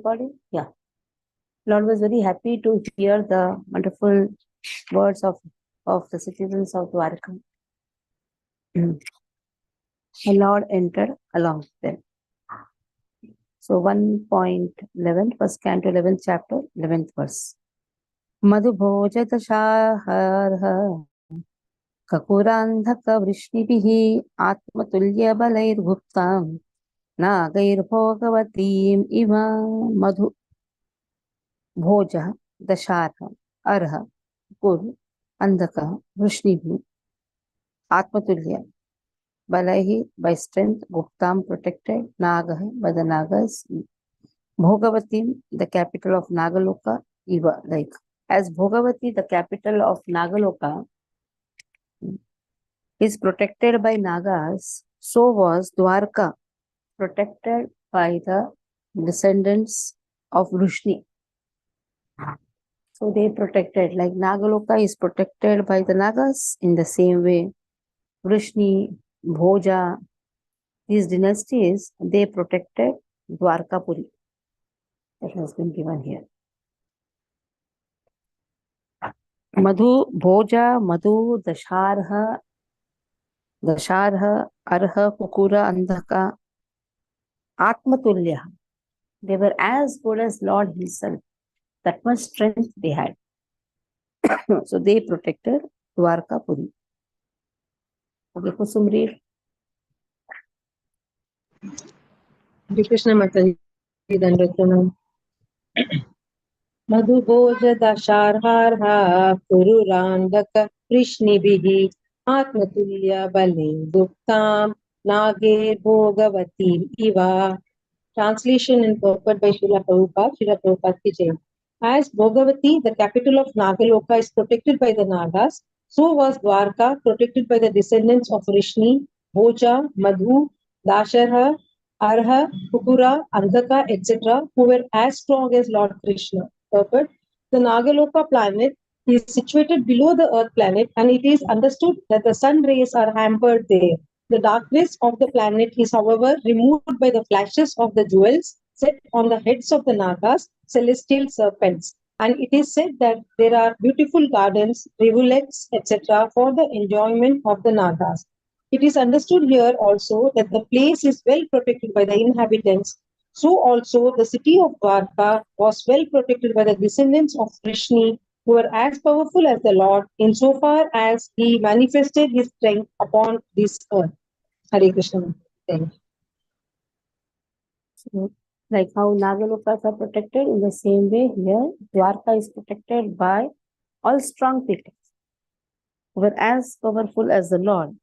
recording? Yeah. Lord was very happy to hear the wonderful words of the citizens of Dwarka. And Lord entered along with them. So 1.11, first canto, 11th chapter, 11th verse. Madhubhojadashaharha kakurandhaka vrishnibihi atmatulyabalairbhuktam nagairбhogavatim iva madhu bhoja dasharha arha kur andhaka vrishnibi atmatulya balaihi by strength, guptam protected, nagah by the nagas, bhogavatim the capital of Nagaloka, iva like as Bhogavati the capital of Nagaloka is protected by nagas, so was Dwarka protected by the descendants of Vrishni. So they protected, like Nagaloka is protected by the nagas, in the same way Vrishni, Bhoja, these dynasties, they protected Dwarkapuri. That has been given here. Madhu, Bhoja, Madhu, Dasharha, Arha, Kukura, Andhaka, Atmatulya. They were as good as Lord himself. That much strength they had. So they protected Dwarkapuri. Okay, Kusum read. Hare Krishna Mataji Dandatanam. Madhubhoja dasharharha kururandaka Krishnibihi Atmatulya Balim Guptam Nagir Bhogavatim Iva. Translation and purport by Srila Prabhupada. Srila Prabhupada ki Jai. As Bhogavati, the capital of Nagaloka, is protected by the Nagas, so was Dwarka protected by the descendants of Vrishni, Bhoja, Madhu, Dasharha, Arha, Kukura, Andhaka, etc., who were as strong as Lord Krishna. Purport. The Nagaloka planet is situated below the Earth planet, and it is understood that the sun rays are hampered there. The darkness of the planet is, however, removed by the flashes of the jewels set on the heads of the Nagas, celestial serpents. And it is said that there are beautiful gardens, rivulets, etc., for the enjoyment of the Nagas. It is understood here also that the place is well protected by the inhabitants. So also the city of Dwarka was well protected by the descendants of Vrishni, who were as powerful as the Lord insofar as he manifested his strength upon this earth. Hare Krishna. Thank you. So, like how Nagalokas are protected, in the same way here, Dwarka is protected by all strong people who were as powerful as the Lord.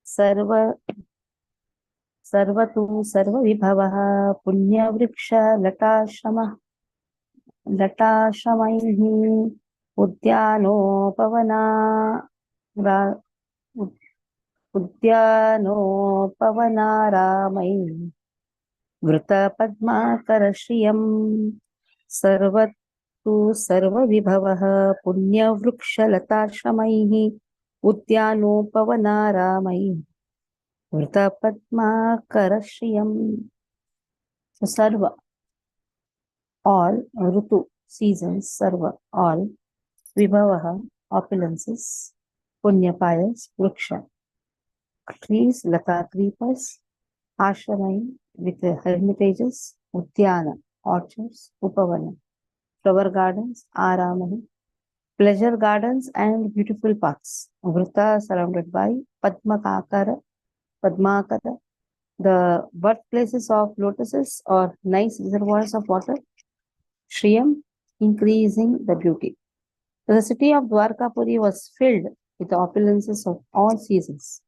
Sarva Vibhavaha Punya Vriksha Latashamaihi Udyano Pavanaramayi Vrita Padmakarashriyam Sarva Vibhavaha Punya Vriksha Latashamaihi Udyano Pavanaramayi Vrita Padmakarashriyam. So Sarva, all, Rutu, seasons, Sarva, all, Vibhavaha, opulences, Punya, pious, Vriksha, trees, Lata, creepers, Ashramai, with hermitages, Udyana, orchards, Upavana, flower gardens, Aramahi, pleasure gardens and beautiful parks. Vrita surrounded by Padmakara, the birthplaces of lotuses or nice reservoirs of water. Shriyam, increasing the beauty. So the city of Dwarkapuri was filled with the opulences of all seasons.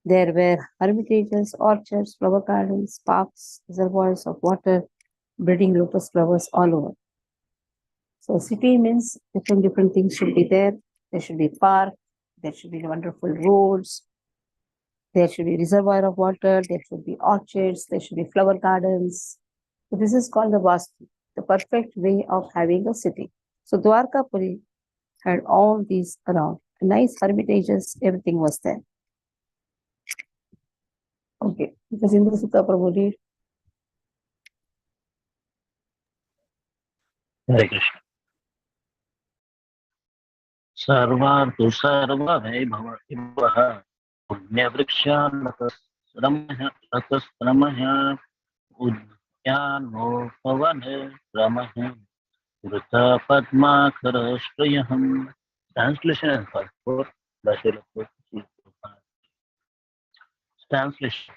There were hermitages, orchards, flower gardens, parks, reservoirs of water, breeding lotus flowers all over. So city means different things should be there. There should be park, there should be wonderful roads, there should be reservoir of water, there should be orchards, there should be flower gardens. So this is called the Vastu, the perfect way of having a city. So Dwarkapuri had all these around. Nice hermitages, everything was there. Okay, because in the Sutta Prabhu read. Hare Krishna. सर्वार्थ सर्ववैभव इवः पुण्यवृक्षान्नतस्रमः रतस्रमः उद्यानो पवन रमः वृषपद्माकरश्रयः. Translation and purport by Srila Prabhupada. Translation.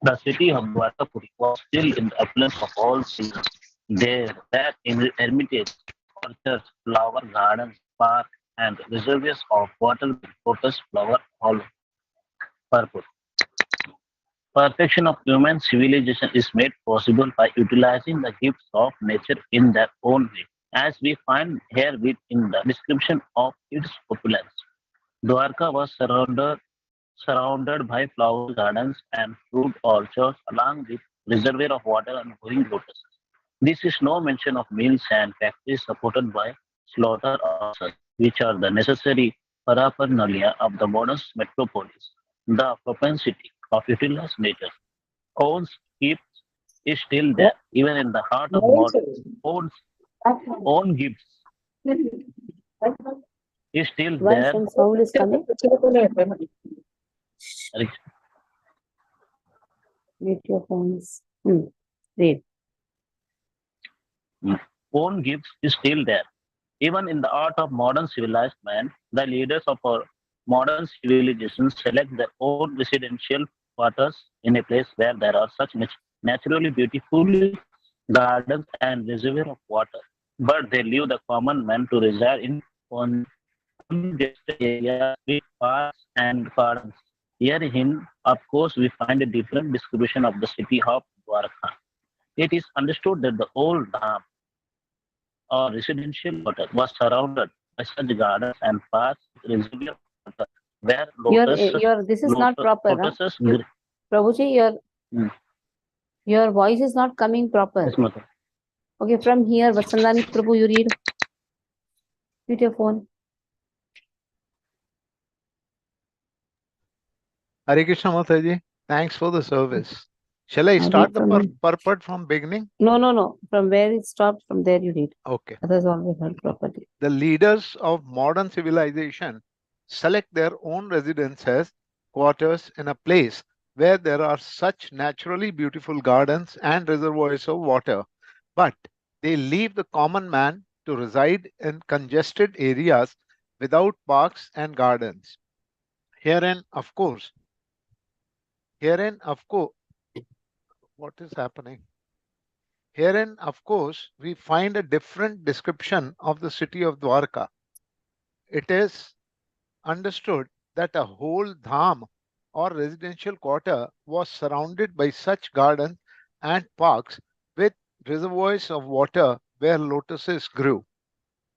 The city of Dwarkapuri was still in the affluence of all seasons. There were hermitages, orchards, flower gardens, parks, and reservoirs of water with lotus flower all purpose. Perfection of human civilization is made possible by utilizing the gifts of nature in their own way, as we find here in the description of its opulence. Dwarka was surrounded by flower gardens and fruit orchards along with reservoir of water and growing lotuses. This is no mention of mills and factories supported by slaughter oxen, which are the necessary paraphernalia of the modern metropolis. The propensity of utilized nature owns gifts is still there, even in the heart of modern owns own gifts is still Why there. some sound is coming? Mute your phones. Read. Own gifts is still there. Even in the art of modern civilized man, the leaders of our modern civilization select their own residential quarters in a place where there are such naturally beautiful gardens and reservoir of water. But they leave the common man to reside in congested areas with parks and gardens. Herein, of course, we find a different description of the city of Dwarka. It is understood that the old dam or residential quarter was surrounded by such gardens and parks with reservoir water where This is not proper. lotuses Prabhuji, your voice is not coming proper. Yes, mother. Okay, from here, Vasandani Prabhu, you read. Mute your phone. Hare Krishna Mataji, thanks for the service. Shall I start the purport from beginning? No. From where it stopped, from there you read. Okay. Others always heard properly. The leaders of modern civilization select their own residences, quarters in a place where there are such naturally beautiful gardens and reservoirs of water, but they leave the common man to reside in congested areas without parks and gardens. Herein, of course, what is happening? Herein, of course, we find a different description of the city of Dwarka. It is understood that a whole dham or residential quarter was surrounded by such gardens and parks with reservoirs of water where lotuses grew.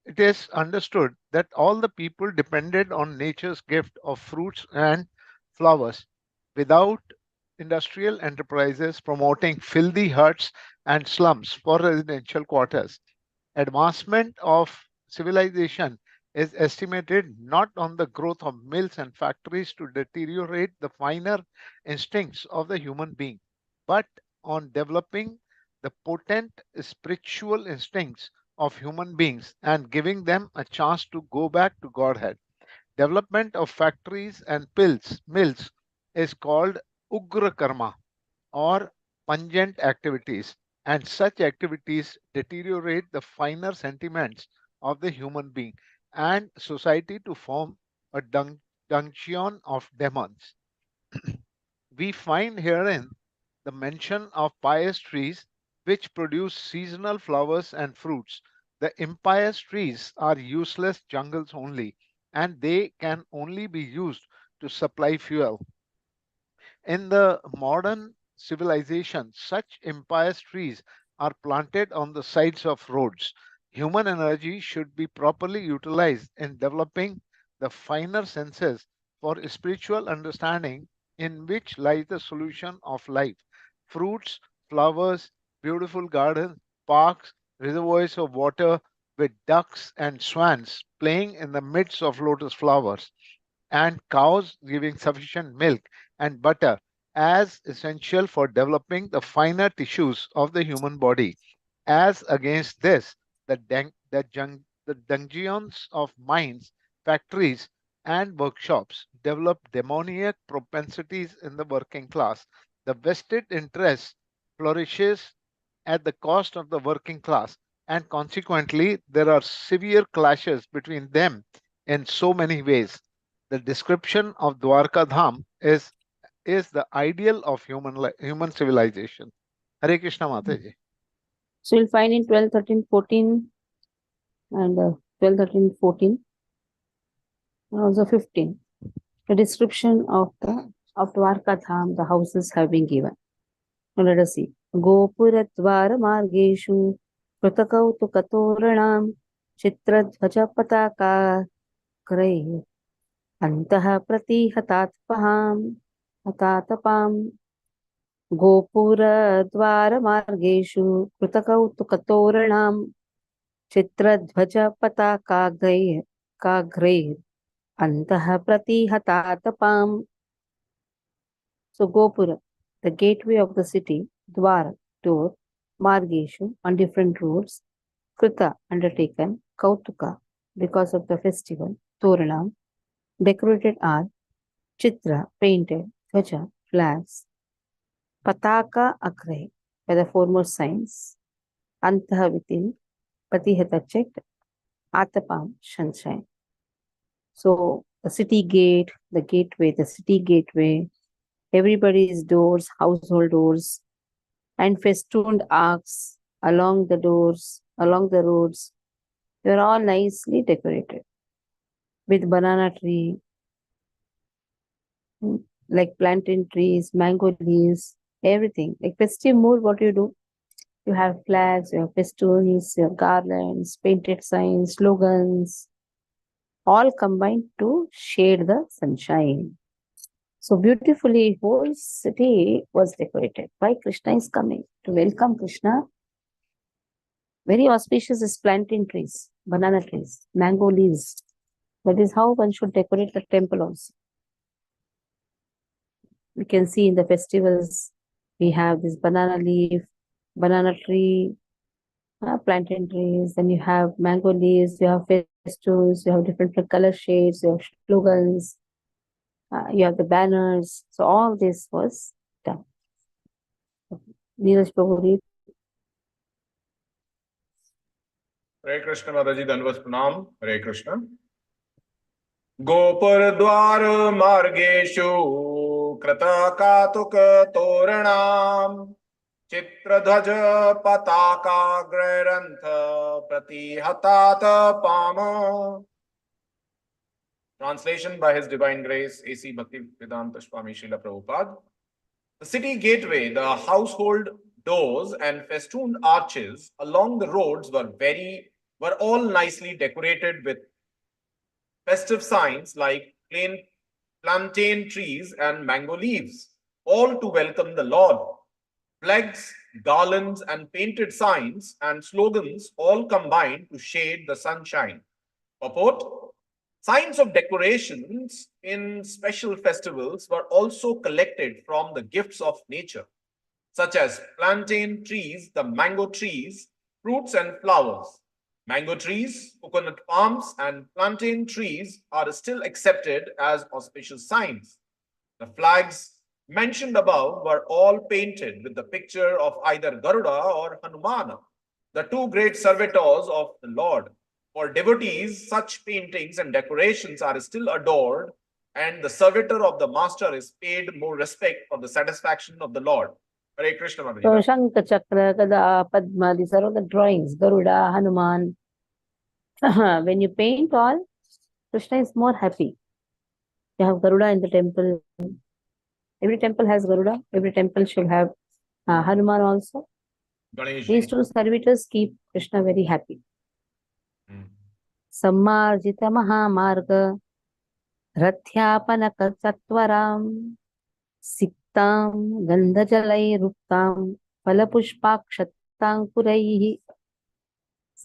It is understood that all the people depended on nature's gift of fruits and flowers without industrial enterprises promoting filthy huts and slums for residential quarters. Advancement of civilization is estimated not on the growth of mills and factories to deteriorate the finer instincts of the human being, but on developing the potent spiritual instincts of human beings and giving them a chance to go back to Godhead. Development of factories and mills is called Ugra Karma or pungent activities, and such activities deteriorate the finer sentiments of the human being and society to form a dungeon of demons. We find herein the mention of pious trees which produce seasonal flowers and fruits. The impious trees are useless jungles only, and they can only be used to supply fuel. In the modern civilization, such impious trees are planted on the sides of roads. Human energy should be properly utilized in developing the finer senses for spiritual understanding, in which lies the solution of life. Fruits, flowers, beautiful gardens, parks, reservoirs of water with ducks and swans playing in the midst of lotus flowers, and cows giving sufficient milk and butter as essential for developing the finer tissues of the human body. As against this, the the dungeons of mines, factories, and workshops develop demoniac propensities in the working class. The vested interest flourishes at the cost of the working class, and consequently, there are severe clashes between them in so many ways. The description of Dwarka Dham is the ideal of human civilization. Hare Krishna Mataji. So you'll find in 12, 13, 14 and 12, 13, 14 and also 15. The description of Dwarka Dham, the houses have been given. Now let us see. Gopura Dwara Margeshu Krutakautukatoranam Chitradhvaja Pataka Krai Antah Pratihatatpaham Hatatapam Gopura Dwara Margeshu Krutakautukatoranam Chitradhvaja Pataka Antah Pratihatatapam. So Gopura, the gateway of the city, Dwara, door, Margeshu, on different roads, Krita, undertaken, Kautuka, because of the festival, Toranam, decorated are, Chitra, painted, Dhvaja, flags, Pataka, Akre, by the foremost signs, Antaha, within, Patihata, checked, Atapam, sunshine. So the city gate, the gateway, the city gateway, everybody's doors, household doors, and festooned arcs along the doors, along the roads. They're all nicely decorated with banana tree, like plantain trees, mango leaves, everything. Like festive mood, what do? You have flags, you have festoons, you have garlands, painted signs, slogans, all combined to shade the sunshine. So beautifully, whole city was decorated. Why Krishna is coming? To welcome Krishna. Very auspicious is plantain trees, banana trees, mango leaves. That is how one should decorate the temple also. We can see in the festivals, we have this banana leaf, banana tree, plantain trees, then you have mango leaves, you have festoons, you have different color shades, you have slogans, you have the banners. So all this was done. Neeraj Prabhu, Hare Krishna Mataji, Danvas Pranam. Hare Krishna. Gopur Dwar Margeshu Krata Katuk Toranam Chitradhaj Pataka Grarantha Pratihatat Pama. Translation by His Divine Grace, A.C. Bhakti Vedanta Swami Srila Prabhupada. The city gateway, the household doors and festooned arches along the roads were all nicely decorated with festive signs like plantain trees and mango leaves, all to welcome the Lord. Flags, garlands, and painted signs and slogans all combined to shade the sunshine. Purport: signs of decorations in special festivals were also collected from the gifts of nature, such as plantain trees, the mango trees, fruits and flowers. Mango trees, coconut palms, and plantain trees are still accepted as auspicious signs. The flags mentioned above were all painted with the picture of either Garuda or Hanumana, the two great servitors of the Lord. For devotees, such paintings and decorations are still adored, and the servitor of the master is paid more respect for the satisfaction of the Lord. Hare Krishna Mataji. so Shankha Chakra, Gada, Padma, these are all the drawings, Garuda, Hanuman. When you paint all, Krishna is more happy. You have Garuda in the temple. Every temple has Garuda. Every temple should have Hanuman also. Ganesh. These two servitors keep Krishna very happy. Sammarjita Mahamarga Rathyapanaka Satwaram Siktam Gandhajalai Ruptam Palapushpakshatang Puraihi.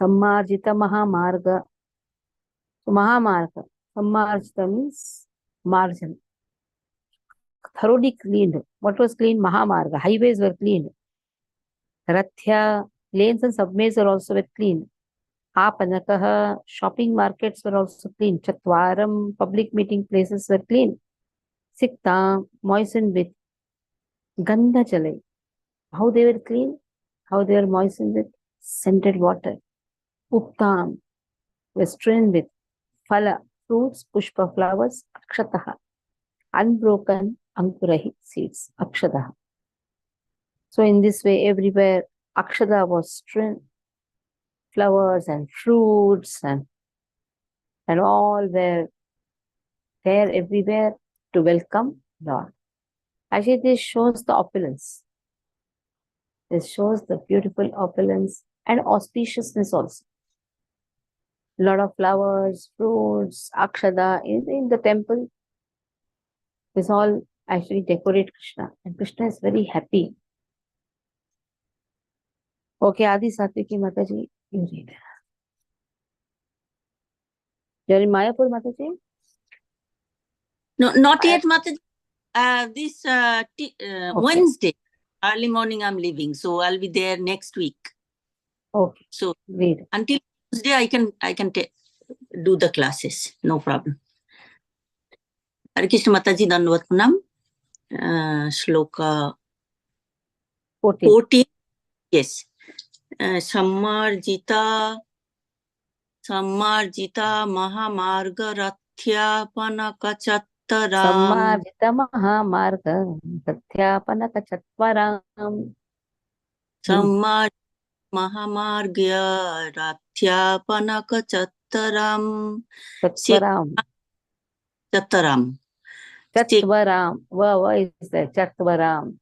Sammarjita Mahamarga. So Mahamarga. Sammarjita means margin. Thoroughly cleaned. What was cleaned? Mahamarga. Highways were cleaned. Rathya, lanes and subways are also were cleaned. Apanakaha, shopping markets were also clean. Chatvaram, public meeting places were clean. Sikta, moistened with gandha jalai. How they were clean? How they were moistened with scented water. Uptam, were strewn with phala, fruits, pushpa flowers, akshataha, unbroken ankurahi seeds, akshadaha. So in this way, everywhere akshada was strewn, flowers and fruits and all were there everywhere to welcome Lord. Actually, this shows the opulence. This shows the beautiful opulence and auspiciousness also. A lot of flowers, fruits, akshada in the temple. This all actually decorate Krishna. And Krishna is very happy. Okay, Adi Satviki Mataji, you read. You're in Mayapur, Mataji? No, not yet, Mataji. This Wednesday, early morning, I'm leaving, so I'll be there next week. Okay, So read. until Tuesday, I can do the classes, no problem. Hare Krishna Mataji, Dandavat Pranam. Shloka 14. Yes. Sammarjita Mahamargarathyapana Sammarjita Mahamarga Tathyapana Kachatvaram. Sammar Mahamargya Rathyapana Kachattaram. Chatvaram. Chattaram. Chatvaram. What is that? Chatvaram.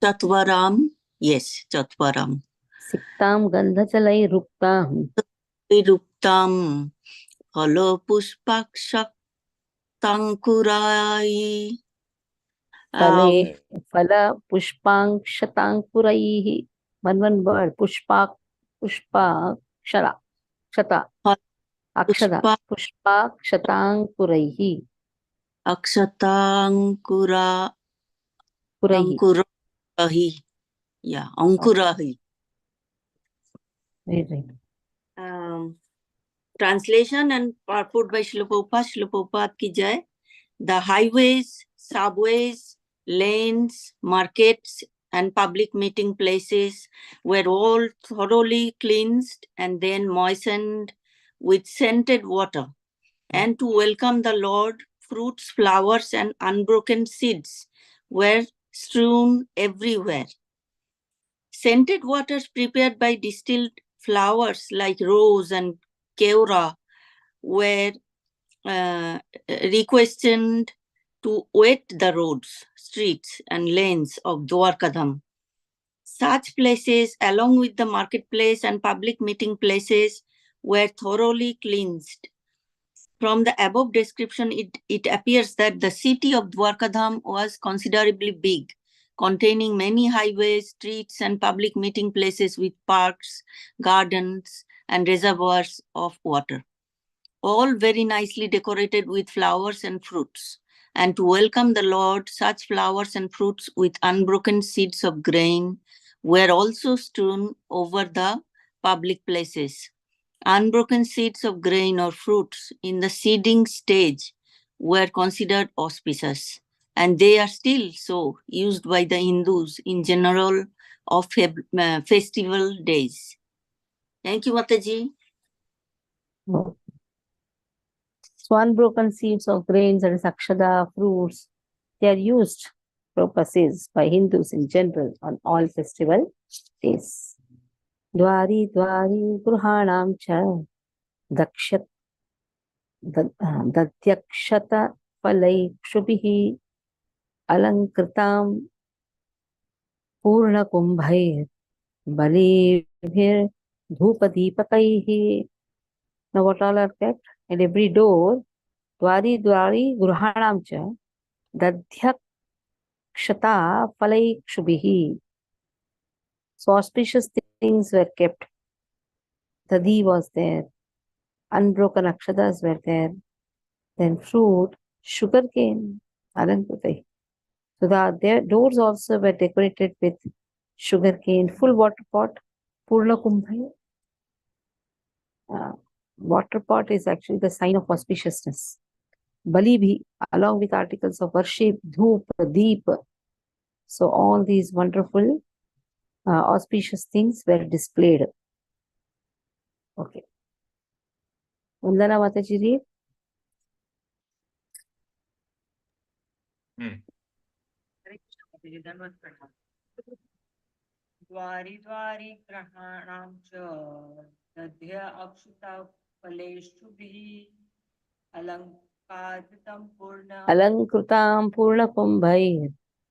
Chatvaram. Yes, Chatvaram. Siktam Gandhachalai Ruptam. Ruptam. Halo Pushpakshak Tankurai. Phale Phala Pushpang Shatankuraihi. One word. Pushpak Shara. Shata. Akshada. Pushpak Shatankuraihi. Akshatankura. Kuraihi. Ankurahi. Yeah, Ankurahi. Right. Translation and purport by Srila Prabhupada. Srila Prabhupada ki jai. The highways, subways, lanes, markets, and public meeting places were all thoroughly cleansed and then moistened with scented water. And to welcome the Lord, fruits, flowers, and unbroken seeds were strewn everywhere. Scented waters prepared by distilled flowers like rose and keura were requested to wet the roads, streets, and lanes of Dwarkadham. Such places, along with the marketplace and public meeting places, were thoroughly cleansed. From the above description, it appears that the city of Dwarkadham was considerably big, containing many highways, streets, and public meeting places with parks, gardens, and reservoirs of water, all very nicely decorated with flowers and fruits. And to welcome the Lord, such flowers and fruits with unbroken seeds of grain were also strewn over the public places. Unbroken seeds of grain or fruits in the seeding stage were considered auspicious, and they are still so used by the Hindus in general of festival days. Thank you, Mataji. So unbroken seeds of grains, that is akshada, fruits, they are used, Prabhupada says, by Hindus in general on all festival days. Dwari gruhanam cha dakshat datyakshata palai shubhihi alankritam purna kumbhair balibhir dhupadipakaihi. Now what all are kept? At every door, dwari gruhanam cha dadyakshata palai shubhihi. So auspicious things were kept. Dadi was there. Unbroken akshadas were there. Then fruit, sugarcane, alankutai. So their doors also were decorated with sugarcane, full water pot, purna kumbhai. water pot is actually the sign of auspiciousness. Bali bhi, along with articles of worship, dhoop, deep. So all these wonderful auspicious things were displayed. Okay. Vandana Mataji, read. द्वारि द्वारि ग्रहाणां च दध्य अक्षुता फलेषुभिः अलङ्कारितं पूर्ण Alankrutam Purna Kumbhair.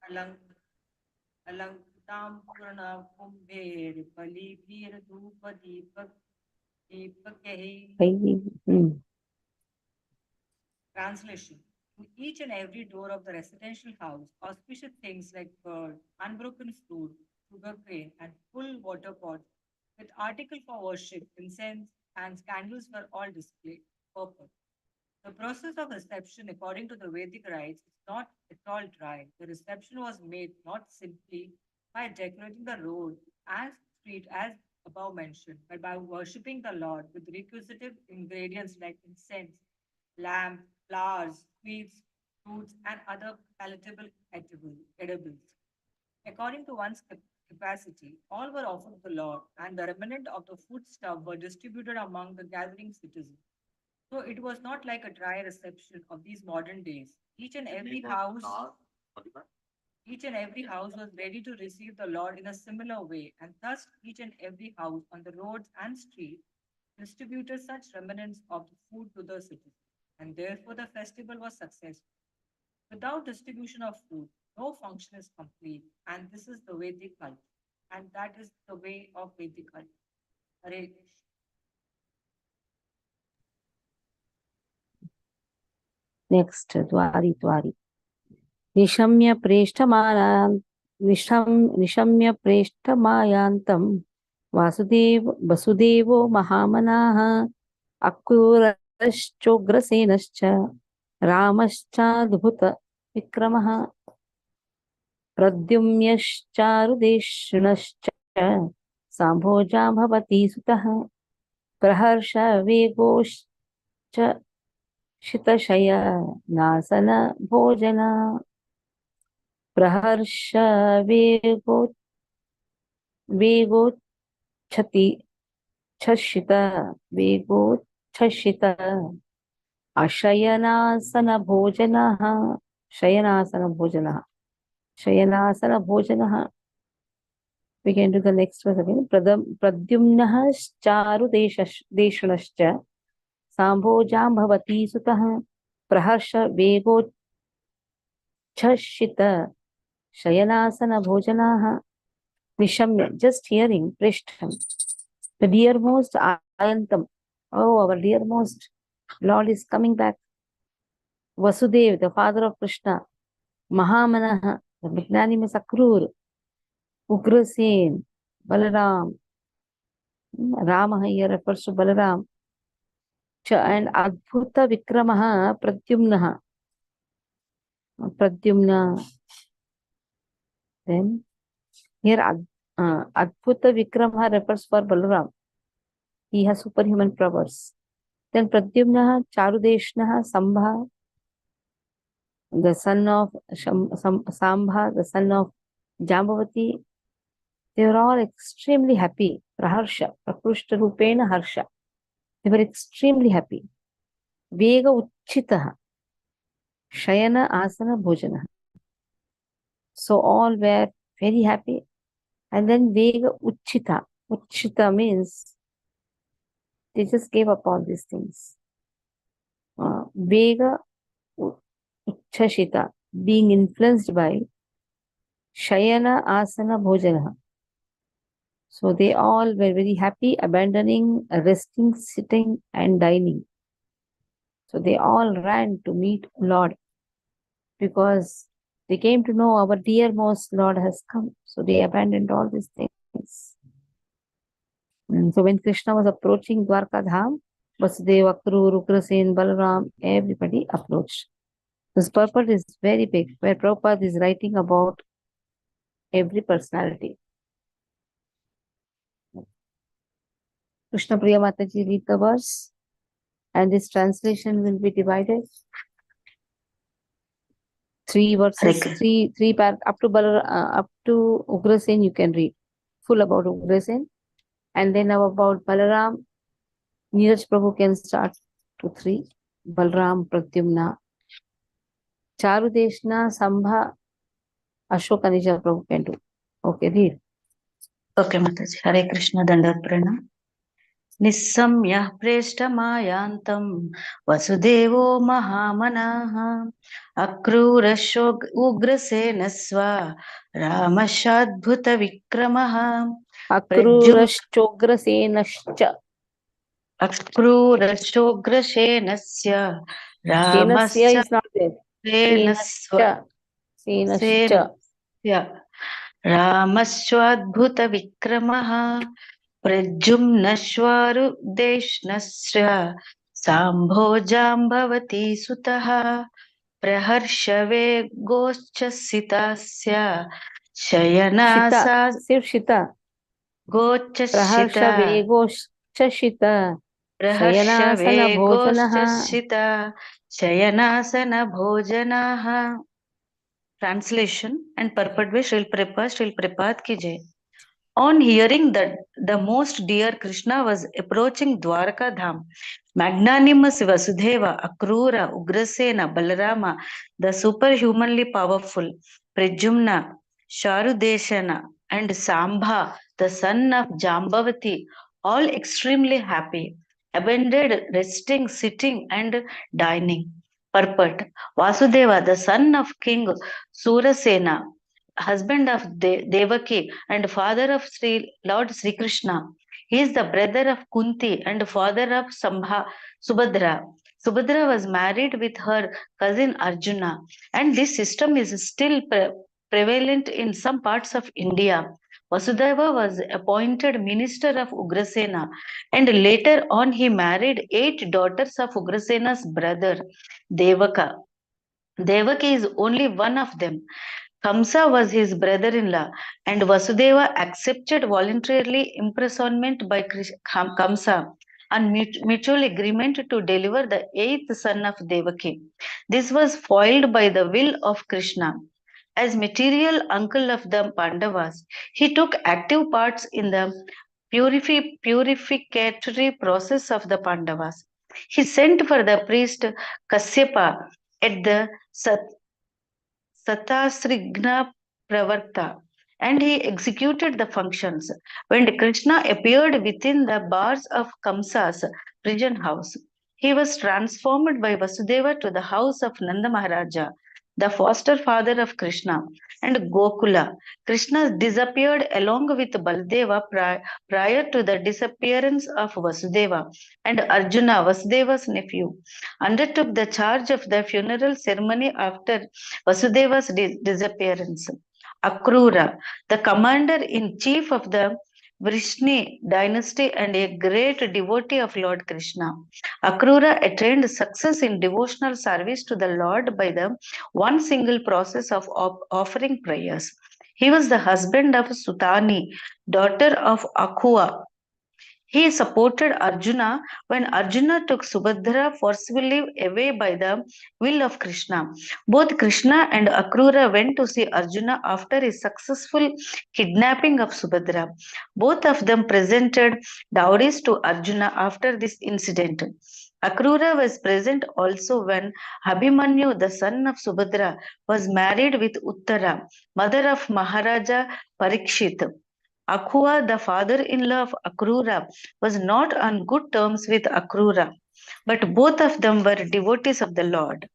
अलङ्कृतां पूर्णकुम्भैर्बलिभिर्धूपदीपकैः. Translation. In each and every door of the residential house, auspicious things like bird, unbroken fruit, sugarcane, and full water pots with article for worship, incense, and candles were all displayed. Purpose. The process of reception, according to the Vedic rites, is not at all dry. The reception was made not simply by decorating the road and street as above mentioned, but by worshipping the Lord with requisite ingredients like incense, lamb, flowers, sweets, fruits, and other palatable edibles. According to one's capacity, all were offered to the Lord, and the remnant of the foodstuff were distributed among the gathering citizens. So it was not like a dry reception of these modern days. Each and every house was ready to receive the Lord in a similar way, and thus each and every house on the roads and streets distributed such remnants of the food to the citizens, and therefore the festival was successful. Without distribution of food, no function is complete, and this is the Vedic culture, and that is the way of Vedic culture. Hare Krishna. Next, Dwari Dwari. Nishamya Preshthamayantam Vasudevo Mahamanaha Akurashchograsenascha Ramascha Vikramaha Pradyumyashcharudeshnascha Sambhoja Bhavati Sutaha Praharsha Vegoscha Shitashaya Nasana Bhojana praharsha वेगोच्छति छशित वेगोच्छसित अशयनासन भोजनः शयनासन भोजनः शयनासन भोजनः. We can do the next verse again. प्रद्युम्नः चारुदेशनश्च साम्भोजां भवति सुतः praharsha वेगोच्छसित Shayanasana Bhojanaha Nishamya. Just hearing Prishtham. The dearmost Ayantam. Oh, our dearmost Lord is coming back. Vasudev, the father of Krishna. Mahamanaha, the magnanimous Akrur. Ugrasen, Balaram. Rama here refers to Balaram. And Adbhuta Vikramaha Pradyumnaha. Pradyumna. Then here Adbhuta Vikramaha refers for Balaram. He has superhuman powers. Then Pradyumna, Charudeshnaha, Sambha, the son of Sambha, the son of Jambavati, they were all extremely happy. Praharsha, Prakrushta Rupena Harsha. They were extremely happy. Vega Uchitaha, Shayana Asana Bhojana. So all were very happy. And then Vega Uchita. Uchita means they just gave up all these things. Vega Uchashita, being influenced by Shayana Asana Bhojana. So they all were very happy, abandoning resting, sitting, and dining. So they all ran to meet Lord because they came to know our dearmost Lord has come. So they abandoned all these things. And so when Krishna was approaching Dwarka Dham, Vasudeva, Akrur, Ugrasen, Balaram, everybody approached. This purport is very big, where Prabhupada is writing about every personality. Krishna Priya Mataji read the verse, and this translation will be divided. 3 verses, Hare three up to Ugrasen you can read full about Ugrasen, and then now about Balaram. Neeraj Prabhu can start to 3. Balram, Pradyumna, Charudeshna, Sambha, Ashoka Nija Prabhu can do. Okay, read. Okay, Mataji. Hare Krishna Dandavat Pranam. निस्सम्यः प्रेष्टमायान्तं वसुदेवो महामनाः अक्रूरशोग Ugrasen स्वा रामशाद्भुतविक्रमः Akrurashchograsenascha. अक्रूरशोग्रसेनस्य Senasya रामस्य is not there. सेनस्व Senascha. सेनस्य रामस्वाद्भुतविक्रमः प्रद्युम्नश्वारुदेष्णस्य साम्भोजाम्भवती सुतः प्रहर्षवेगोच्चसितस्य शयनासा Shita. Sif Shita. गोच्चसिता Praharsha Vegoshita. Shayanasana Bhojanaha. प्रहर्षवेगोच्चसिता शयनासन भोजनाः. Translation and purport by Srila Prabhupada ki jai. On hearing that the most dear Krishna was approaching Dwarka Dham, magnanimous Vasudeva, Akrura, Ugrasena, Balarama, the superhumanly powerful, Pradyumna, Sharudeshana, and Sambha, the son of Jambavati, all extremely happy, abandoned resting, sitting, and dining. Purport Vasudeva, the son of King Surasena, husband of Devaki and father of Lord Sri Krishna. He is the brother of Kunti and father of Subhadra. Subhadra was married with her cousin Arjuna, and this system is still prevalent in some parts of India. Vasudeva was appointed minister of Ugrasena, and later on he married 8 daughters of Ugrasena's brother Devaka. Devaki is only one of them. Kamsa was his brother-in-law, and Vasudeva accepted voluntarily imprisonment by Kamsa on mutual agreement to deliver the 8th son of Devaki. This was foiled by the will of Krishna. As material uncle of the Pandavas, he took active parts in the purificatory process of the Pandavas. He sent for the priest Kasyapa at the Satasrigna Pravarta, and he executed the functions. When Krishna appeared within the bars of Kamsa's prison house, he was transformed by Vasudeva to the house of Nanda Maharaja, the foster father of Krishna, and Gokula. Krishna disappeared along with Baldeva prior to the disappearance of Vasudeva, and Arjuna, Vasudeva's nephew, undertook the charge of the funeral ceremony after Vasudeva's disappearance. Akrura, the commander-in-chief of the Vrishni dynasty and a great devotee of Lord Krishna. Akrura attained success in devotional service to the Lord by the one single process of offering prayers. He was the husband of Sutani, daughter of Akua. He supported Arjuna when Arjuna took Subhadra forcibly away by the will of Krishna. Both Krishna and Akrura went to see Arjuna after his successful kidnapping of Subhadra. Both of them presented dowries to Arjuna after this incident. Akrura was present also when Abhimanyu, the son of Subhadra, was married with Uttara, mother of Maharaja Parikshit. Akua, the father-in-law of Akrura, was not on good terms with Akrura, but both of them were devotees of the Lord.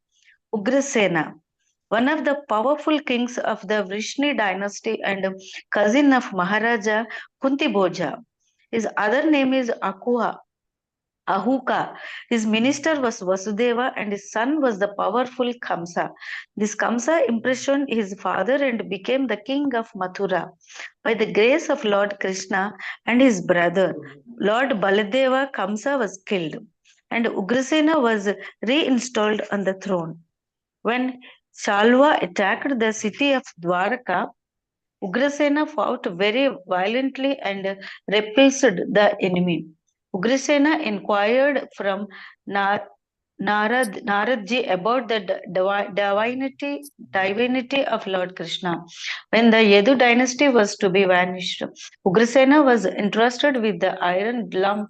Ugrasena, one of the powerful kings of the Vrishni dynasty and cousin of Maharaja Kuntibhoja. His other name is Ahuka. His minister was Vasudeva and his son was the powerful Kamsa. This Kamsa impressioned his father and became the king of Mathura. By the grace of Lord Krishna and his brother, Lord Baladeva, Kamsa was killed and Ugrasena was reinstalled on the throne. When Shalva attacked the city of Dwarka, Ugrasena fought very violently and repulsed the enemy. Ugrasena inquired from Naradji about the divinity of Lord Krishna. When the Yadu dynasty was to be vanished, Ugrasena was entrusted with the iron lump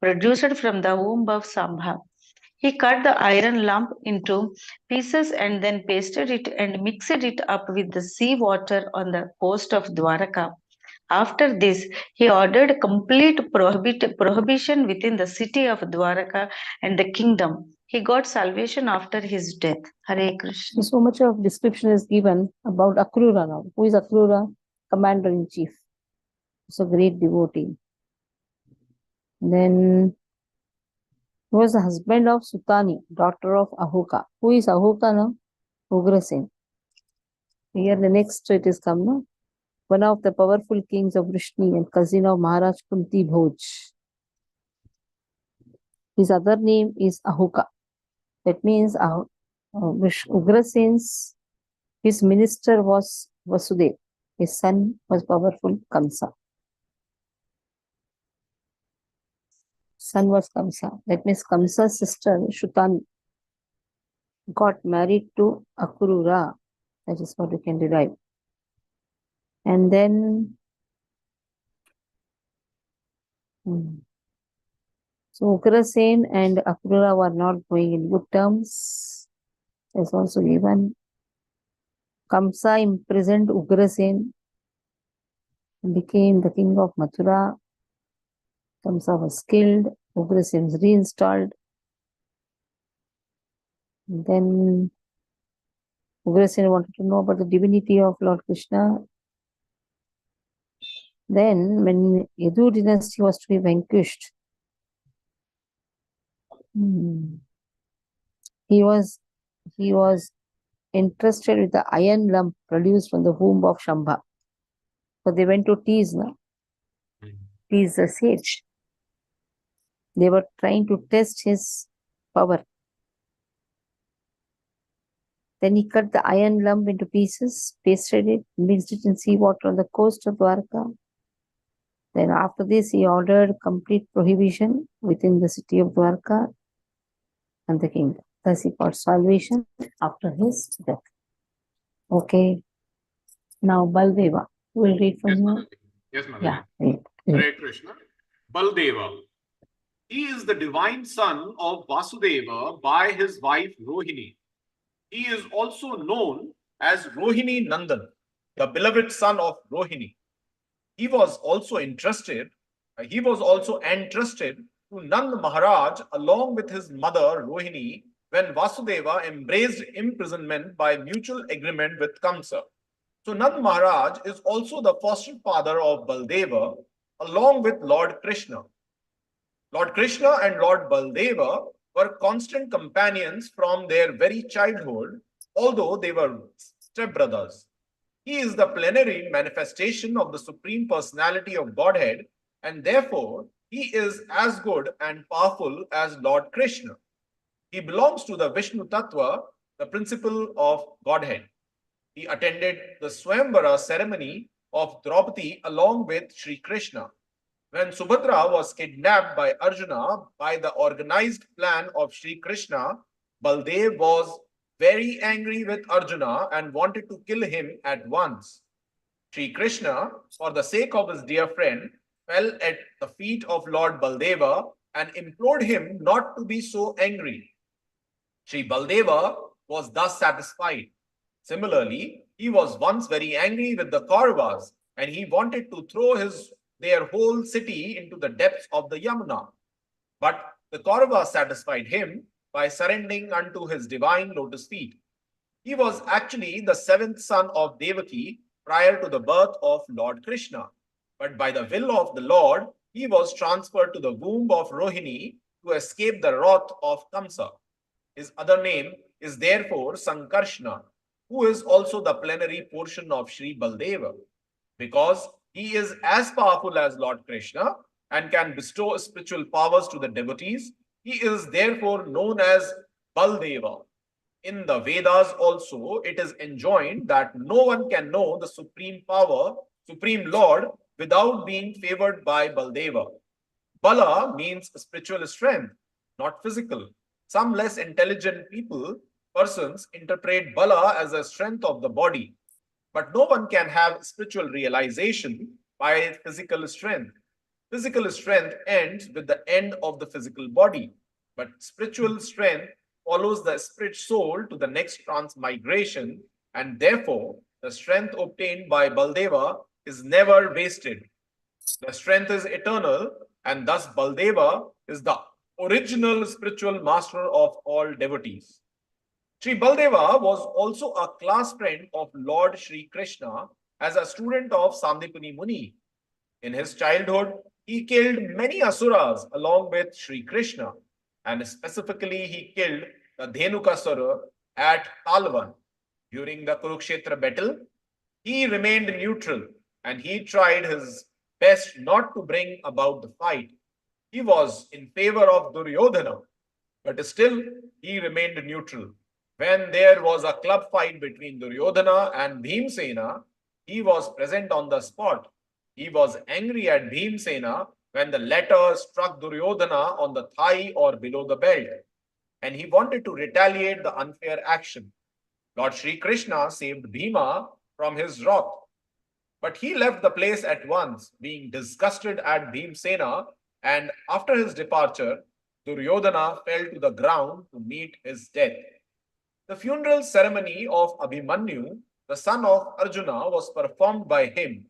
produced from the womb of Sambha. He cut the iron lump into pieces and then pasted it and mixed it up with the sea water on the coast of Dwaraka. After this, he ordered complete prohibition within the city of Dwaraka and the kingdom. He got salvation after his death. Hare Krishna. So much of description is given about Akrura now. Who is Akrura? Commander in chief. So great devotee. Then he was the husband of Sutani, daughter of Ahuka. Who is Ahuka now? Ugrasen. Here the next it is come now. One of the powerful kings of Vrishni and cousin of Maharaj Kunti Bhoj. His other name is Ahuka. That means Ugrasen's his minister was Vasudev. His son was powerful Kamsa. Son was Kamsa. That means Kamsa's sister Shutani got married to Akrura. That is what we can derive. And then so Ugrasen and Akrura were not going in good terms. There's also given Kamsa imprisoned Ugrasen and became the king of Mathura. Kamsa was killed. Ugrasen was reinstalled. And then Ugrasen wanted to know about the divinity of Lord Krishna. Then, when Yadu dynasty was to be vanquished, he was entrusted with the iron lump produced from the womb of Shambha. So they went to tease the sage. They were trying to test his power. Then he cut the iron lump into pieces, pasted it, mixed it in seawater on the coast of Dwarka. Then after this, he ordered complete prohibition within the city of Dwarka and the kingdom. Thus he got salvation after his death. Okay. Now Baldeva. Who will read from Yes, here? Mataji. Yes, Mataji. Yeah, read. Hare Krishna. Baldeva. He is the divine son of Vasudeva by his wife Rohini. He is also known as Rohini Nandan, the beloved son of Rohini. He was also entrusted to Nand Maharaj along with his mother Rohini when Vasudeva embraced imprisonment by mutual agreement with Kamsa. So Nand Maharaj is also the foster father of Baldeva along with Lord Krishna. Lord Krishna and Lord Baldeva were constant companions from their very childhood, although they were stepbrothers. He is the plenary manifestation of the Supreme Personality of Godhead, and therefore he is as good and powerful as Lord Krishna. He belongs to the Vishnu Tattva, the principle of Godhead. He attended the Swayamvara ceremony of Draupadi along with Sri Krishna. When Subhadra was kidnapped by Arjuna by the organized plan of Sri Krishna, Baldev was very angry with Arjuna and wanted to kill him at once. Sri Krishna, for the sake of his dear friend, fell at the feet of Lord Baldeva and implored him not to be so angry. Sri Baldeva was thus satisfied. Similarly, he was once very angry with the Kauravas and he wanted to throw their whole city into the depths of the Yamuna. But the Kauravas satisfied him by surrendering unto his divine lotus feet. He was actually the seventh son of Devaki prior to the birth of Lord Krishna. But by the will of the Lord, he was transferred to the womb of Rohini to escape the wrath of Kamsa. His other name is therefore Sankarshna, who is also the plenary portion of Sri Baldeva. Because he is as powerful as Lord Krishna and can bestow spiritual powers to the devotees, he is therefore known as Baldeva. In the Vedas also, it is enjoined that no one can know the supreme power, supreme Lord, without being favored by Baldeva. Bala means spiritual strength, not physical. Some less intelligent persons interpret Bala as a strength of the body, but no one can have spiritual realization by physical strength. Physical strength ends with the end of the physical body, but spiritual strength follows the spirit soul to the next transmigration, and therefore the strength obtained by Baldeva is never wasted. The strength is eternal, and thus Baldeva is the original spiritual master of all devotees. Sri Baldeva was also a class friend of Lord Sri Krishna as a student of Sandipani Muni. In his childhood, he killed many asuras along with Sri Krishna, and specifically he killed the Dhenukasura at Talvan. During the Kurukshetra battle, he remained neutral and he tried his best not to bring about the fight. He was in favor of Duryodhana, but still he remained neutral. When there was a club fight between Duryodhana and Bhimsena, he was present on the spot. He was angry at Bhimsena when the latter struck Duryodhana on the thigh or below the belt, and he wanted to retaliate the unfair action. Lord Sri Krishna saved Bhima from his wrath, but he left the place at once, being disgusted at Bhimsena, and after his departure, Duryodhana fell to the ground to meet his death. The funeral ceremony of Abhimanyu, the son of Arjuna, was performed by him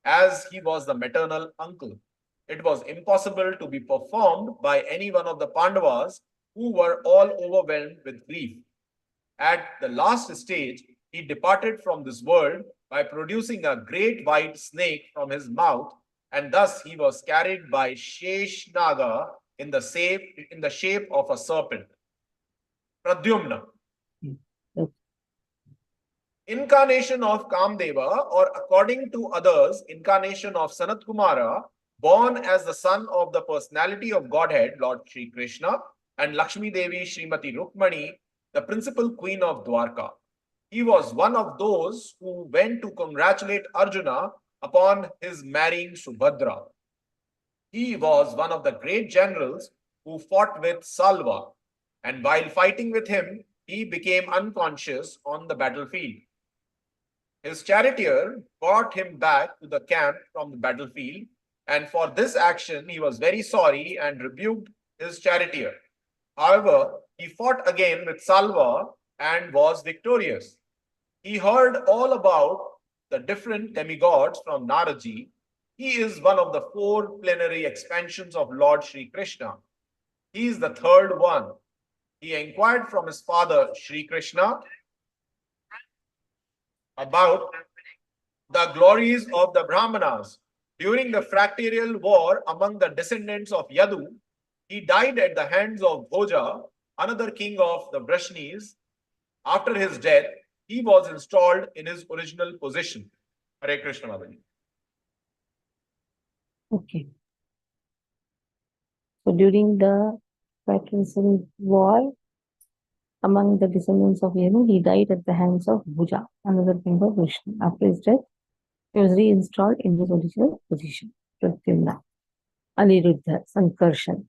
as he was the maternal uncle. It was impossible to be performed by any one of the Pandavas who were all overwhelmed with grief. At the last stage, he departed from this world by producing a great white snake from his mouth, and thus he was carried by Sheshnaga in the shape of a serpent. Pradyumna. Incarnation of Kamdeva, or according to others, incarnation of Sanat Kumara, born as the son of the personality of Godhead, Lord Sri Krishna, and Lakshmi Devi Srimati Rukmani, the principal queen of Dwarka. He was one of those who went to congratulate Arjuna upon his marrying Subhadra. He was one of the great generals who fought with Salva, and while fighting with him, he became unconscious on the battlefield. His charioteer brought him back to the camp from the battlefield, and for this action he was very sorry and rebuked his charioteer. However, he fought again with Salva and was victorious. He heard all about the different demigods from Naraji. He is one of the 4 plenary expansions of Lord Sri Krishna. He is the 3rd one. He inquired from his father Sri Krishna about the glories of the Brahmanas. During the fractarial war among the descendants of Yadu, he died at the hands of Bhoja, another king of the Vrashnis. After his death, he was installed in his original position. Hare Krishna Mataji. Okay. So during the fratricide war among the descendants of Yadu, he died at the hands of Bhuja, another king of Vishnu. After his death, he was reinstalled in his original position. Pratyumna, Aniruddha, Sankarshan.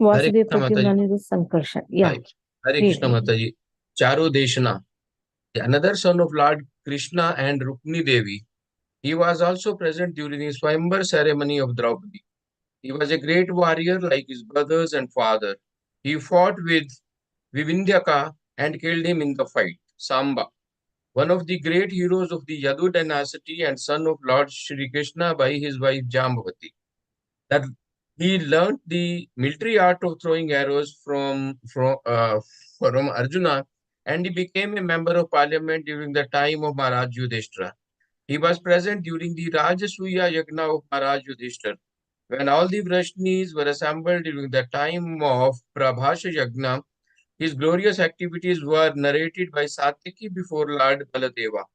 Vasudeva, Krishna Pratyumna, Mataji. Aniruddha, Sankarshan. Yeah. Right. Hare Krishna Mataji. Charu Deshana, another son of Lord Krishna and Rukmini Devi. He was also present during the Swayamvar ceremony of Draupadi. He was a great warrior like his brothers and father. He fought with Vivindyaka and killed him in the fight. Samba, one of the great heroes of the Yadu dynasty and son of Lord Shri Krishna by his wife Jambavati. That he learnt the military art of throwing arrows from Arjuna, and he became a member of parliament during the time of Maharaj Yudhishthira. He was present during the Rajasuya Yagna of Maharaj Yudhishthira. When all the Vrashnis were assembled during the time of Prabhasha Yagna, his glorious activities were narrated by Satyaki before Lord Baladeva.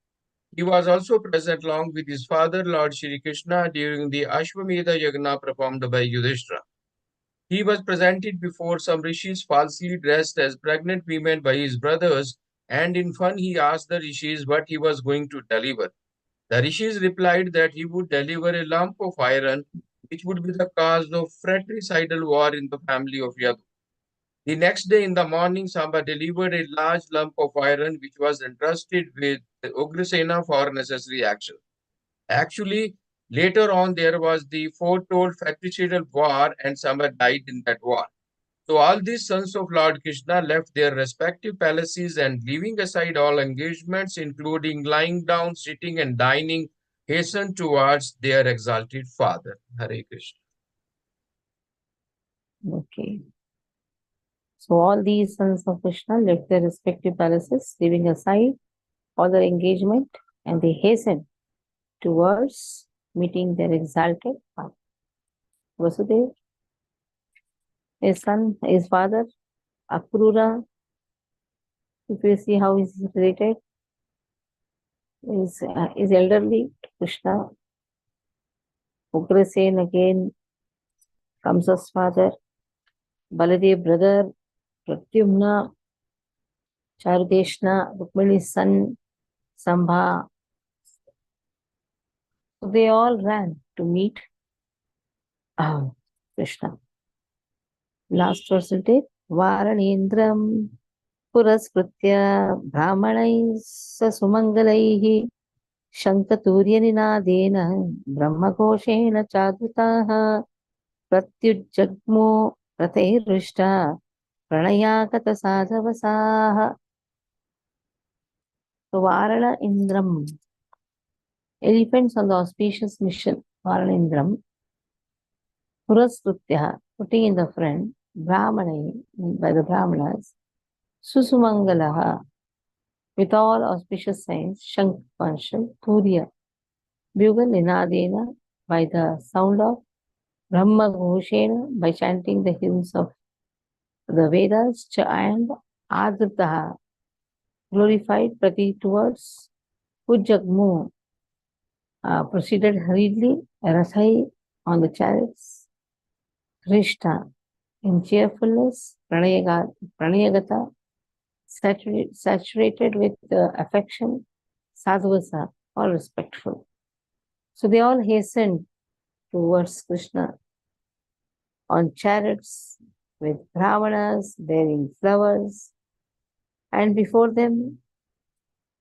He was also present along with his father, Lord Shri Krishna, during the Ashwamedha Yagna performed by Yudhishthira. He was presented before some rishis falsely dressed as pregnant women by his brothers, and in fun he asked the rishis what he was going to deliver. The rishis replied that he would deliver a lump of iron which would be the cause of fratricidal war in the family of Yadu. The next day in the morning, Samba delivered a large lump of iron which was entrusted with Ugrasena for necessary action. Actually, later on, there was the foretold fratricidal war, and Samba died in that war. So all these sons of Lord Krishna left their respective palaces and, leaving aside all engagements, including lying down, sitting, and dining, hastened towards their exalted father. Hare Krishna. Okay. So all these sons of Krishna left their respective palaces, leaving aside all their engagement, and they hastened towards meeting their exalted father. Vasudeva, his son, his father, Akrura, if you see how he is related, is elderly Krishna. Ugrasen again comes as father. Baladev brother, Pratyumna, Charudeshna, Rukmini's son, Sambha. So they all ran to meet Krishna. Last verse will take Varanendram Puraskritya Brahmanai Sumangalaihi Shankaturiyaninadena Brahmakoshena Chadutaha Pratyujagmo Prateirishta Pranayakata Sadhavasaha. So Varana Indram, elephants on the auspicious mission, Varana Indram, Puraskritya, putting in the front, Brahmanai, by the Brahmanas, Susumangalaha, with all auspicious signs, Shank, Panchal, Turiya, bugle, Ninadena, by the sound of Brahma Ghoshena, by chanting the hymns of the Vedas, and Adritaha, glorified Prati towards Pujagmu, proceeded hurriedly, Rasai on the chariots, Rishta, in cheerfulness, Pranayagata, saturated with affection, Sadhvasa, all respectful. So they all hastened towards Krishna on chariots with brahmanas bearing flowers, and before them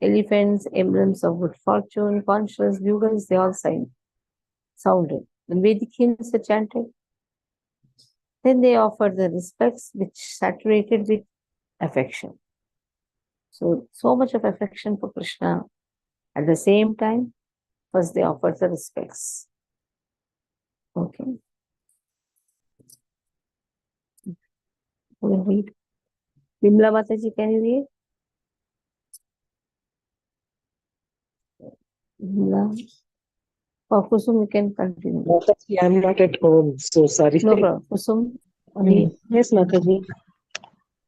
elephants, emblems of good fortune, conches, bugles, they all sounded. When Vedic hymns were chanted, then they offered the respects which saturated with affection. So much of affection for Krishna. At the same time, first they offered the respects. Okay. We'll read. Vimla Mataji, can you read? Vimla. For Kusum, you can continue. Mataji, I'm not at home, so sorry. No problem. Kusum, read. Yes, Mataji.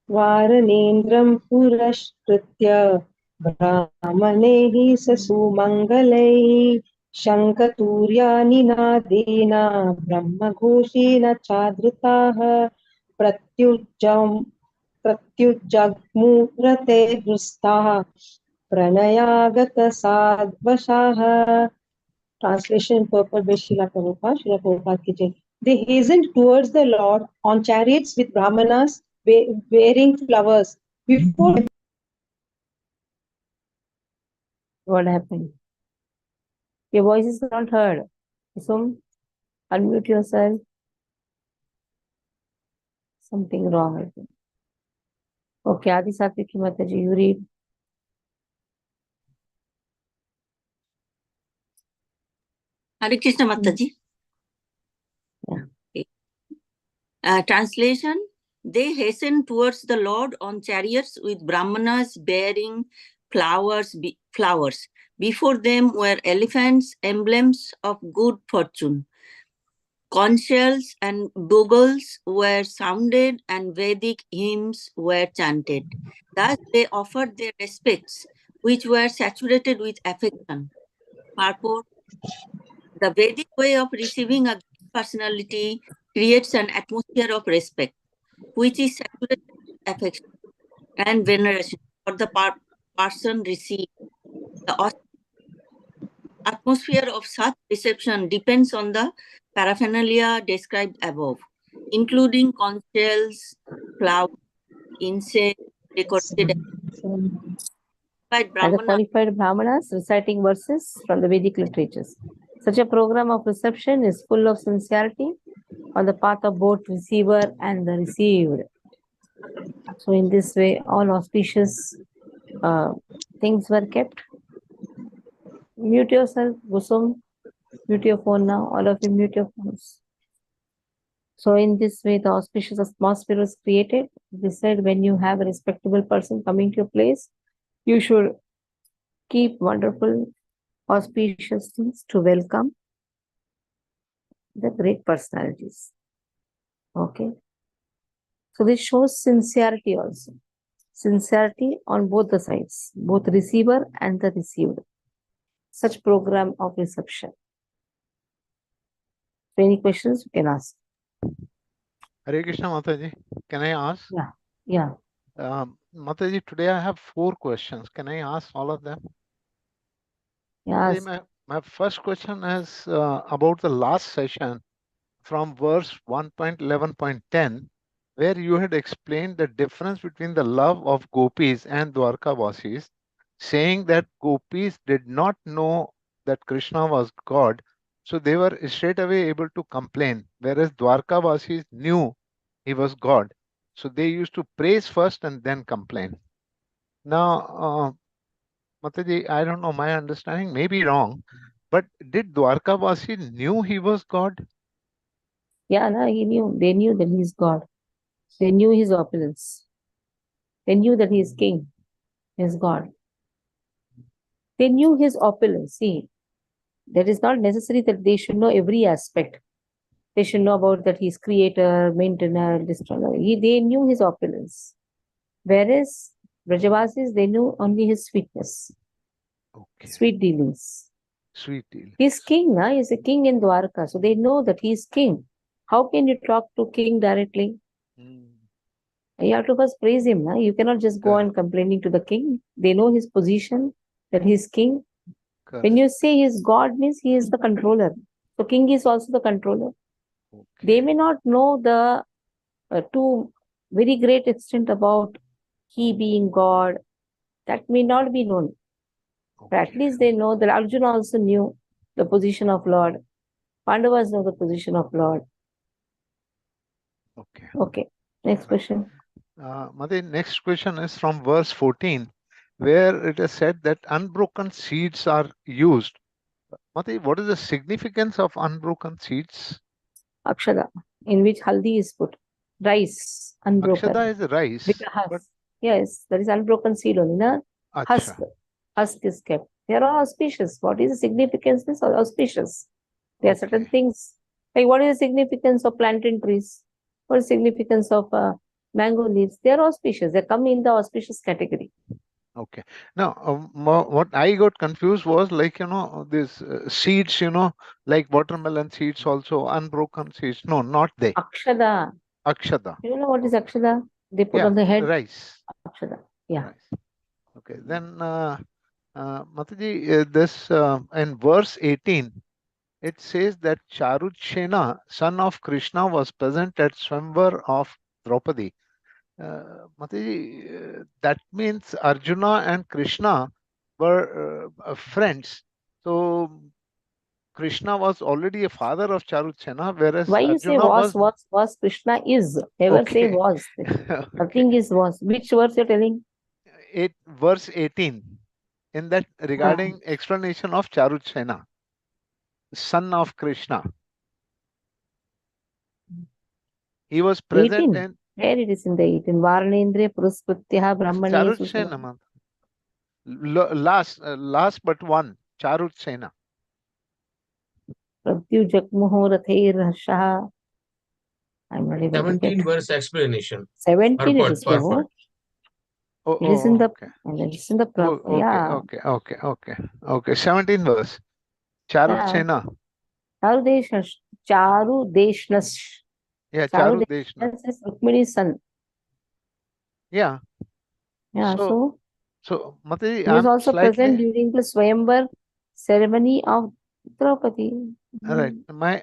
Varanendram Purashkritya Brahmanaihi Sasumangalaihi Shankaturiyaninadena Brahmaghoshena Chadritaha Pratyujagmurate Vristaha Pranayagata Sadvashaha. Translation purport by Srila Prabhupada. Srila Prabhupada ki jai. They hastened towards the Lord on chariots with brahmanas wearing flowers. Before What happened? Your voice is not heard. Kusum, unmute yourself. Something wrong, I think. Okay, Adi Satviki Mataji, you read. Hare Krishna Mataji. Yeah. Translation: They hastened towards the Lord on chariots with brahmanas bearing flowers. Before them were elephants, emblems of good fortune. Conch shells and bugles were sounded and Vedic hymns were chanted. Thus they offered their respects, which were saturated with affection. Purport: The Vedic way of receiving a personality creates an atmosphere of respect, which is saturated with affection and veneration for the person received. The atmosphere of such reception depends on the paraphernalia described above, including conch shells, flowers, incense, decorated by And the Brahmana. qualified brahmanas reciting verses from the Vedic literatures. Such a program of reception is full of sincerity on the part of both receiver and the received. So, in this way, all auspicious things were kept. Mute yourself, Gusum. Mute your phone now. All of you, mute your phones. So, in this way, the auspicious atmosphere was created. They said, when you have a respectable person coming to your place, you should keep wonderful, auspicious things to welcome the great personalities. Okay. So, this shows sincerity also. Sincerity on both the sides, both receiver and the received. Such program of reception. So, any questions you can ask? Hare Krishna Mataji, can I ask? Yeah. Mataji, today I have 4 questions. Can I ask all of them? Yes. My first question is about the last session from verse 1.11.10, where you had explained the difference between the love of gopis and Dwarkavasis, saying that gopis did not know that Krishna was God, so they were straight away able to complain, whereas Dwarkavasis knew he was God, so they used to praise first and then complain. Now, Mataji, I don't know, my understanding may be wrong, but did Dwarkavasi knew he was God? Yeah, no, he knew. They knew that he is God. They knew his opulence. They knew that he is king. He is God. They knew his opulence. See, that is not necessary that they should know every aspect. They should know about that he is creator, maintainer, destroyer. They knew his opulence. Whereas Brajavasis, they knew only his sweetness. Okay. Sweet dealings. Sweet deal. He's king, na? He's a king in Dwarka. So they know that he's king. How can you talk to king directly? You have to first praise him. Na? You cannot just go on complaining to the king. They know his position, that he's king. Correct. When you say he's God, means he is the controller. So king is also the controller. Okay. They may not know the to very great extent about he being God. That may not be known. But at least they know that Arjuna also knew the position of Lord. Pandavas know the position of Lord. Okay. Okay. Next question. Mother, next question is from verse 14, where it is said that unbroken seeds are used. Mother, what is the significance of unbroken seeds? Akshada, in which haldi is put. Rice, unbroken. Akshada is rice. With a husk. But Yes, there is unbroken seed only. Na? Husk. Acha. Husk is kept. They are all auspicious. What is the significance? Is auspicious. There are certain things. Like what is the significance of plantain trees? What is the significance of mango leaves? They are auspicious. They come in the auspicious category. Okay. Now, what I got confused was like, these seeds, like watermelon seeds also, unbroken seeds. No, not they. Akshada. Akshada. You know what is akshada? They put on the head. Rice. Akshada. Yeah. Rice. Okay. Then, Mataji, this in verse 18, it says that Charuchena, son of Krishna, was present at Swamvar of Draupadi. Mataji, that means Arjuna and Krishna were friends. So Krishna was already a father of Charuchena, whereas Why you say Arjuna was Krishna is? Never say was. Nothing is was. Which verse you're telling? Verse 18. In that regarding explanation of Charuchena, son of Krishna. He was present 18. in Where it is in the 18? Varnendriya Puruspritya Brahmane Charuchena. Last but one, Charuchena. Pratyujak Muhorathir Harshaha. I'm not able to 17 get. verse explanation. 17 it Purport, is, Prabhu. It is in the, it is in the, yeah. Okay. 17 verse. Charuchena. Charudeshnas. Yeah, Charudeshna. Is Rukmini's son. Yeah. Yeah, so Mataji, he was also present during the Swayamvar ceremony of Draupadi. All right.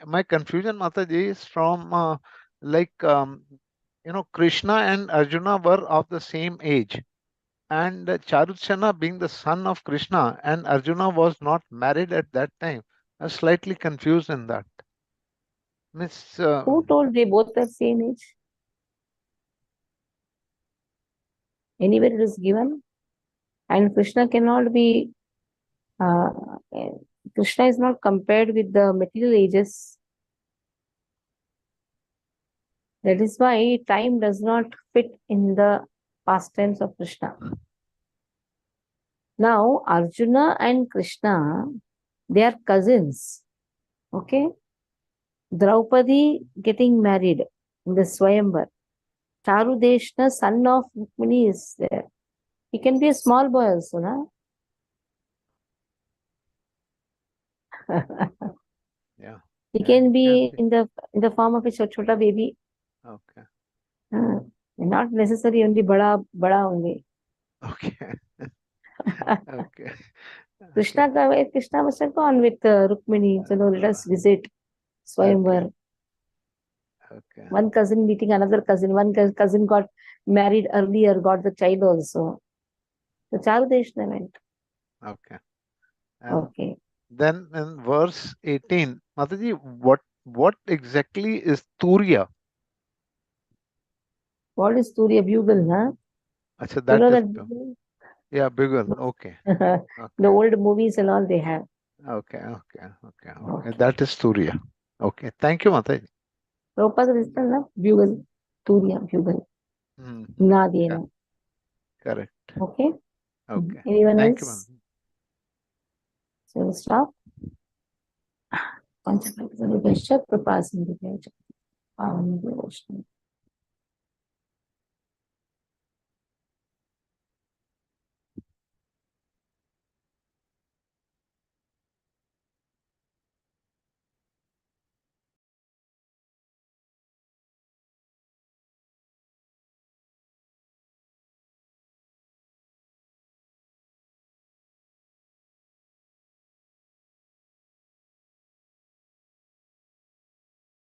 My confusion, Mataji, is from Krishna and Arjuna were of the same age, and Charuchana being the son of Krishna and Arjuna was not married at that time. I was slightly confused in that. Miss, Who told they both are same age? Anywhere it is given, and Krishna cannot be. Uh, Krishna is not compared with the material ages. That is why time does not fit in the pastimes of Krishna. Now, Arjuna and Krishna, they are cousins. Okay? Draupadi getting married in the Swayamvar. Charudeshna, son of Rukmini, is there. He can be a small boy also, no? yeah. He can be in the form of a chota baby. Okay. Not necessarily only bada only. Okay. Okay. Krishna must have gone with Rukmini. So let us visit Swayamvar. Okay. One cousin meeting another cousin. One cousin got married earlier, got the child also. So Charudeshna went. Okay. And Okay. then in verse 18, Mataji, what exactly is Turiya? What is Turiya? Bugle, huh? Achha, You that know is that bugle? Yeah, bugle. Okay. the Okay. old movies and all they have. Okay. That is Turiya. Okay. Thank you, Mataji. Prabhupada is the bugle. Turiya, bugle. Nadena. Correct. Okay. Okay. Anyone Thank else? you, So we'll stop. Panchakalpa Prapasam Pavan Devotion.